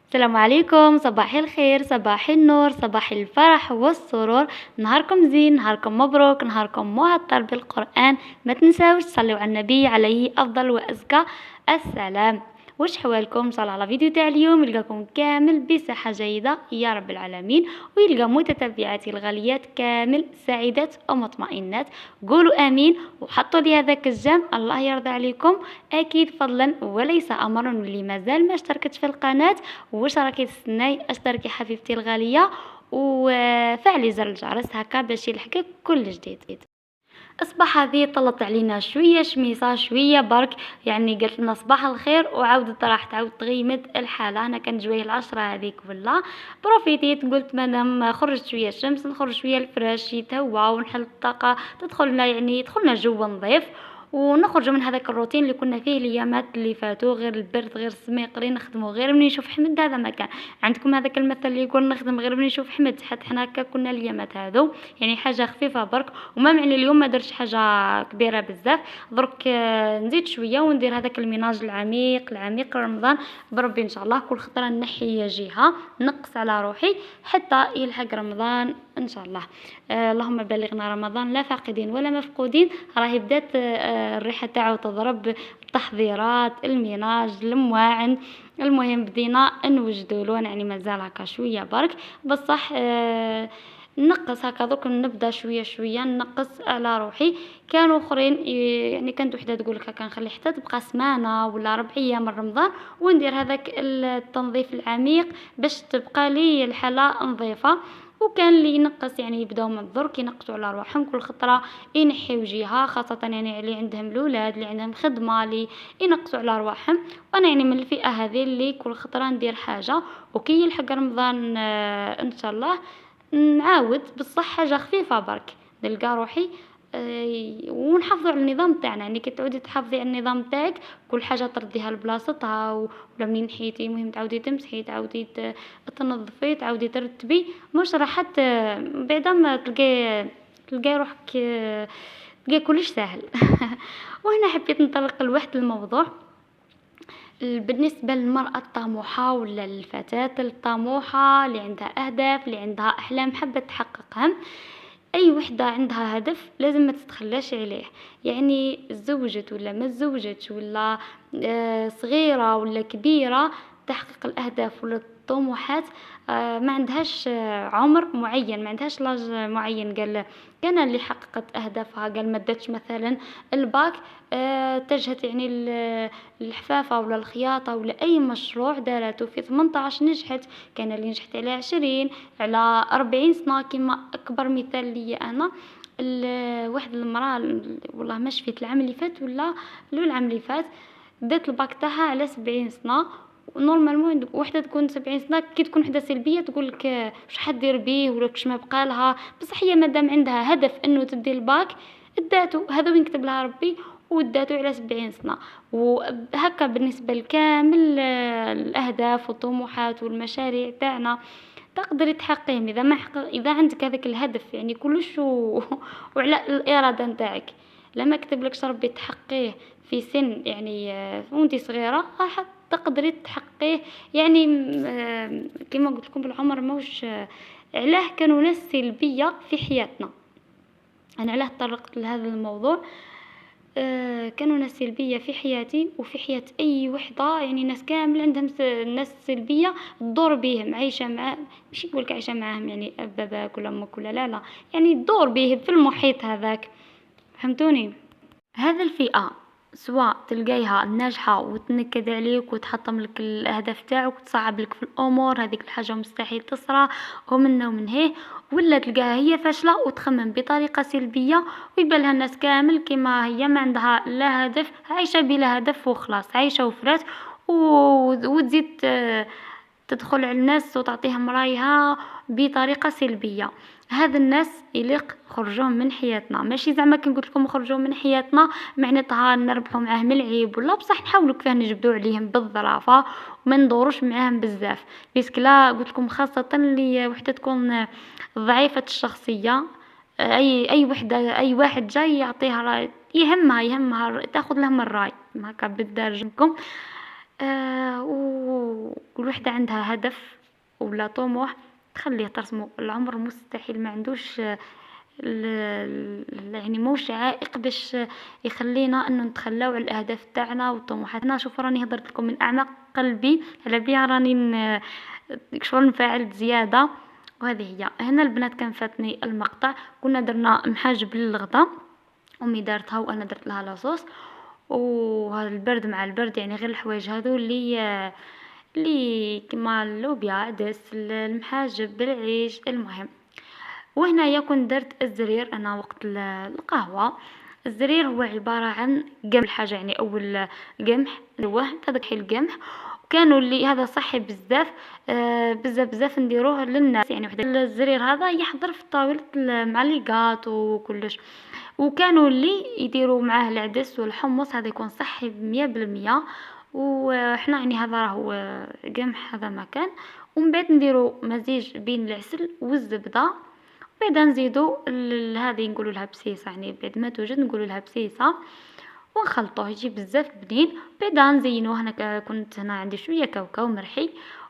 السلام عليكم، صباح الخير، صباح النور، صباح الفرح والسرور. نهاركم زين، نهاركم مبروك، نهاركم معطر بالقرآن. ما تنساوش تصلوا على النبي عليه افضل وازكى السلام. واش حوالكم؟ ان شاء الله على فيديو تاع اليوم يلقاكم كامل بصحة جيدة يا رب العالمين، ويلقى متتبعاتي الغاليات كامل سعيدات ومطمئنات. قولوا امين وحطوا لي هذاك الجام، الله يرضى عليكم. اكيد فضلا وليس امرا، واللي مازال ما اشتركتش في القناة واش راكي تستناي؟ اشتركي حبيبتي الغاليه وفعلي زر الجرس هكا باش يلحقك كل جديد. اصبح هذه طلت علينا شويه شميسه شويه برك، يعني قالت لنا صباح الخير وعاودت راح تعاود تغيمد الحاله. انا كان جويه العشرة هذيك ولا بروفيتيت، قلت مادام خرجت شويه الشمس نخرج شويه الفراش يتهوى ونحل الطاقه تدخلنا، يعني يدخلنا جو نظيف ونخرج من هذاك الروتين اللي كنا فيه الايامات اللي فاتوا، غير البرد غير السميق غير نخدموا غير مني نشوف حمد. هذا ما كان عندكم هذاك المثل اللي يقول نخدم غير مني نشوف حمد، حتى حنا هكا كنا الايامات هذو، يعني حاجه خفيفه برك. وما معني اليوم ما درتش حاجه كبيره بزاف، درك نزيد شويه وندير هذاك الميناج العميق رمضان بربي ان شاء الله. كل خطره نحي جهه نقص على روحي حتى يلحق رمضان ان شاء الله. اللهم بلغنا رمضان لا فاقدين ولا مفقودين. راهي بدات الريحه تاعو تضرب، التحضيرات الميناج المواعن. المهم بدينا نوجدوا له، يعني مازال هكا شويه برك بصح نقص هكا دوك نبدا شويه شويه نقص على روحي. كانوا اخرين يعني كانت وحده تقول لك كنخلي حتى تبقى سمانه ولا ربع ايام من رمضان وندير هذاك التنظيف العميق باش تبقى لي الحاله نظيفه. وكان اللي ينقص يعني يبداو من الدرك ينقصوا على روحهم كل خطره ينحيو جهه، خاصه يعني اللي عندهم الاولاد اللي عندهم خدمه اللي ينقصوا على رواحهم. وانا يعني من الفئه هذه اللي كل خطره ندير حاجه، وكي يلحق رمضان ان شاء الله نعاود بصح حاجه خفيفه برك نلقى روحي. ونحافظوا على النظام تاعنا، يعني كي تعودي تحافظي على النظام تاعك كل حاجه ترديها لبلاصتها، ولا منين حيتي مهم تعاودي تمسحي تعاودي تنظفي تعاودي ترتبي، مش راح بعدا ما تلقاي روحك تلقاي كلش سهل. وهنا حبيت نطرق لواحد الموضوع بالنسبة للمرأة الطموحة ولا الفتاة الطموحة اللي عندها أهداف اللي عندها أحلام حابة تحققها. أي وحدة عندها هدف لازم ما تتخلاش عليه، يعني تزوجت ولا ما تزوجتش ولا صغيرة ولا كبيرة، تحقق الأهداف ولا الطموحات ما عندهاش عمر معين، ما عندهاش لاج معين. قال كان اللي حققت أهدافها قال ما داتش مثلا الباك اتجهت يعني الحفافة ولا الخياطة ولا أي مشروع دارته في 18 نجحت، كان اللي نجحت على 20 على 40 سنة. كما أكبر مثال لي أنا واحد المرأة والله ما شفيت العام اللي فات ولا العام اللي فات دات الباك تاعها على 70 سنة. نورمالمون وحده تكون 70 سنه كي تكون وحده سلبيه تقول لك واش حدير بيه ولا كش ما بقى لها، بصح هي مادام عندها هدف انه تدي الباك داتو هذا وين كتب لها ربي وداتو على 70 سنه. وهكا بالنسبه لكامل الاهداف والطموحات والمشاريع تاعنا تقدري تحققيهم اذا ما اذا عندك هذاك الهدف يعني كلش وعلى الاراده نتاعك. لما كتب لك ربي تحققيه في سن يعني وانتي صغيره راح تقدري تحققيه. يعني كما قلت لكم بالعمر موش علاه كانوا ناس سلبيه في حياتنا. انا علاه طرقت لهذا الموضوع كانوا ناس سلبية في حياتي وفي حياة أي وحدة، يعني ناس كامل عندهم ناس سلبية تدور بيهم عايشة مع مش يقولك عايشة معاهم يعني باباك ولا أمك ولا لا يعني تدور بيهم في المحيط هذاك، فهمتوني؟ هذا الفئة سواء تلقايها ناجحة وتنكد عليك وتحطم لك الأهداف تاعك وتصعب لك في الأمور، هذيك الحاجة مستحيل تصرى ومن هيه، ولا تلقاها هي فاشلة وتخمم بطريقة سلبية ويبالها الناس كامل كما هي ما عندها لا هدف، عايشة بلا هدف وخلاص عايشة وفرات وتزيد تدخل على الناس وتعطيهم رايها بطريقة سلبية. هذا الناس يليق خرجوهم من حياتنا، ماشي زعما كي نقول لكم خرجوا من حياتنا معناتها نربحوا معاهم العيب ولا، بصح نحاولوا كيفاه نجبدوا عليهم بالظرافه وما ندوروش معاهم بزاف. بيسك لا قلت لكم خاصه اللي وحده تكون ضعيفه الشخصيه، اي وحده اي واحد جاي يعطيها راي يهمها تاخذ لهم الراي هكا بالدارجه. وكل وحدة عندها هدف ولا طموح تخليه ترسمو. العمر مستحيل ما عندوش يعني موش عائق باش يخلينا انه نتخلاو على الاهداف تاعنا والطموحات. انا شوف راني هضرت لكم من اعماق قلبي، على بها راني شغل انفعلت زياده. وهذه هي. هنا البنات كان فاتني المقطع، كنا درنا محاجب للغدا، امي دارتها وانا درت لها لاصوص. وهذا البرد مع البرد يعني غير الحوايج هذو اللي كيما اللوبيا، عدس، المحاجب بالعيش، المهم. وهنايا كنت درت الزرير انا وقت القهوه. الزرير هو عباره عن قمح الحاجه، يعني اول قمح هذاك حي القمح. وكانوا اللي هذا صحي بزاف، بزاف نديروه للناس، يعني وحده الزرير هذا يحضر في طاولة مع لي غاطو وكلش. وكانوا اللي يديروا معاه العدس والحمص، هذا يكون صحي 100%. وحنا يعني هذا راهو قمح هذا ما كان. ومن بعد نديروا مزيج بين العسل والزبده، بعدا نزيدو هذه نقولوا لها بسيسه، يعني بعد ما توجد نقولوا لها بسيسه، ونخلطوه يجي بزاف بنين. بعدا نزينوه. هنا كنت هنا عندي شويه كاوكاو مرحي،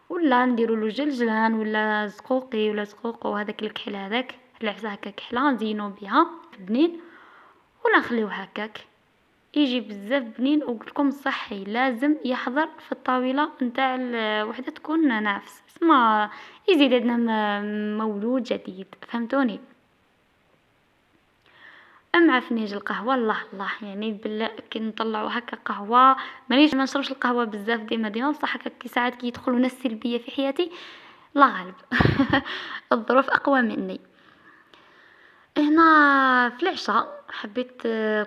ولا نديروا له جلجلان ولا زقوقي ولا زقوق، وهذاك الكحل هذاك العفسه هكا كحله نزينو بها بنين، ولا نخليوه هكاك يجي بزاف بنين. وقلت لكم صحي، لازم يحضر في الطاوله نتاع وحده تكون نافس، اسمع يزيد عندنا مولود جديد، فهمتوني؟ اما فنيج القهوه، الله الله يعني بالله كي نطلعوا هكا قهوه. مانيش ما نشربش القهوه بزاف ديما بصح هكا كي ساعات كي يدخلوا ناس سلبيه في حياتي، الله غالب. الظروف اقوى مني. هنا في العشاء حبيت،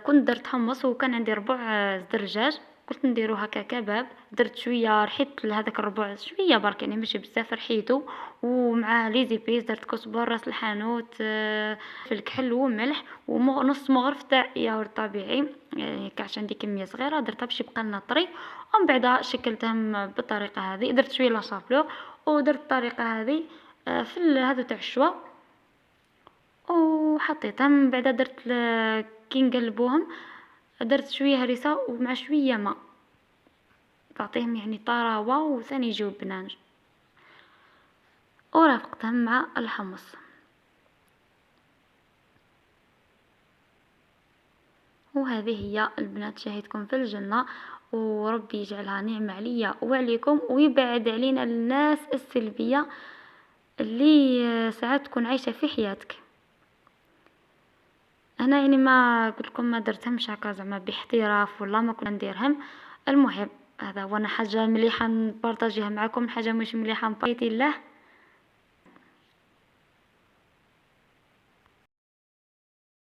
كنت درت حمص وكان عندي ربع دجاج، قلت نديرو هكا كباب. درت شويه، رحيت لهذاك الربع شويه برك يعني ماشي بزاف، رحيتو. ومع لي زيبيس درت كزبر، راس الحانوت، في الكحل وملح، ونص مغرف تاع ياغورت طبيعي، يعني كاش عندي كميه صغيره درتها باش يبقى لنا طري. ومن بعد شكلتهم بالطريقه هذه، درت شويه لا شابلور ودرت الطريقه هذه في هذو تاع الشوا. وحطيتها من بعد درت كي نقلبوهم درت شويه هريسه ومع شويه ماء، تعطيهم يعني طراوه وثاني يجيو بنان، ورافقتهم مع الحمص. وهذه هي البنات، شاهدكم في الجنه، وربي يجعلها نعمه عليا وعليكم، ويبعد علينا الناس السلبيه اللي ساعات تكون عايشه في حياتك. انا يعني ما قلت لكم ما درتهمش هكا زعما باحتراف، ولا ما كنت نديرهم. المهم هذا هو. انا حاجه مليحه نبارطاجيها معكم، حاجه مش مليحه نبارطي الله.